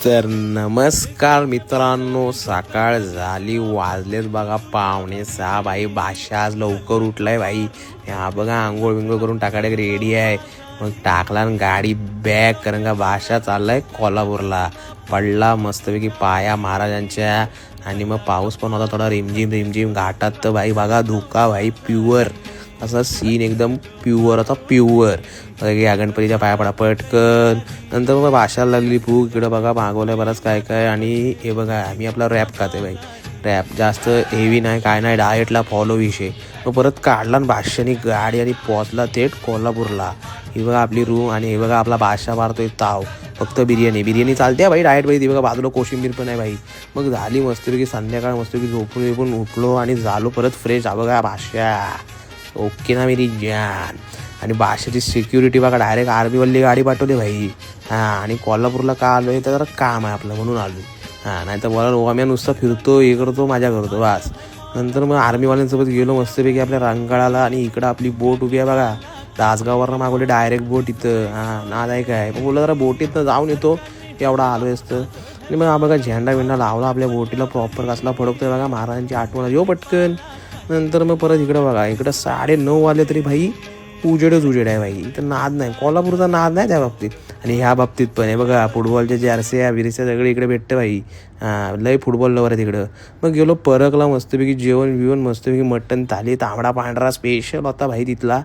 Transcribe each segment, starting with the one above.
तर नमस्कार मित्रांनो, सकाळ झाली, वाजलेत बघा 5:45. भाई बादशाह आज लवकर उठलाय भाई. हा बघा आंघोळ बिंघोळ करून टाकायला रेडी आहे. मग टाकला गाडी बॅग, कारण का बादशाह चाललाय कोल्हापूरला. पडला मस्तपैकी पाया महाराजांच्या. आणि मग पाऊस पण होता थोडा रिमझिम रिमझिम घाटात. तर भाई बघा धुका भाई प्युअर असा सीन, एकदम प्युअर होता प्युअर. या गणपतीच्या पाया पडा पटकन. नंतर मग भाषाला लागली भूक. इकडं बघा मागवलंय बरंच काय काय. आणि हे बघा आम्ही आपला रॅप खाते भाई. रॅप जास्त हेवी नाही काय नाही, डाएटला फॉलो विषय. मग परत काढला आणि भाष्यानी गाडी आणि पोचला थेट कोल्हापूरला. ही बघा आपली रूम आणि हे बघा आपला बादशाह मारतोय ताव. फक्त बिर्याणी चालते भाई डाएट भाई. ती बघा बाजूला कोशिंबीर पण आहे भाई. मग झाली मस्तपैकी संध्याकाळ, मस्तपैकी झोपून उठलो आणि झालो परत फ्रेश. हा बघा बादशाह ओके ना मेरी जान. आणि बादशाची सिक्युरिटी बघा डायरेक्ट आर्मीवाली गाडी पाठवली भाई. आणि कोल्हापूरला का आलो आहे तर जरा काम आहे आपलं म्हणून आलो. नाही तर बोला आम्ही नुसतं फिरतो हे करतो मजा करतो बस. नंतर मग आर्मीवाल्यांसोबत गेलो मस्तपैकी आपल्या रंगाळाला. आणि इकडं आपली बोट उभी आहे बघा. दासगाववरनं मागवली डायरेक्ट बोट इथं. नाद आहे काय. मग बोललं जरा बोटीतनं जाऊन येतो, एवढा आलो असतं. आणि मग हा बघा झेंडा बिंडा लावला आपल्या बोटीला. प्रॉपर कसला फडकतोय बघा महाराजांची आठवण येऊ पटकन. नंतर मग परत इकडं बघा, इकडं 9:30 वाजले तरी भाई उजेड आहे भाई. इथं नाद नाही, कोल्हापूरचा नाद नाही त्या बाबतीत. आणि ह्या बाबतीत पण आहे बघा, फुटबॉलच्या जर्सी विरस्या सगळे इकडे भेटते भाई. लय फुटबॉल लवर आहे तिकडं. मग गेलो परकला मस्तपैकी जेवण मस्तपैकी मटण थाली तांबडा पांढरा स्पेशल होता भाई तिथला.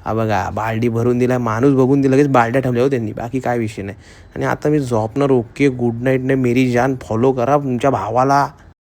हा बघा बालडी भरून दिला, माणूस बघून दिला लगेच बालड्या ठेवल्या हो त्यांनी, बाकी काय विषय नाही. आणि आता मी झोपणार. ओके गुड नाईट ने मेरी जान. फॉलो करा तुमच्या भावाला.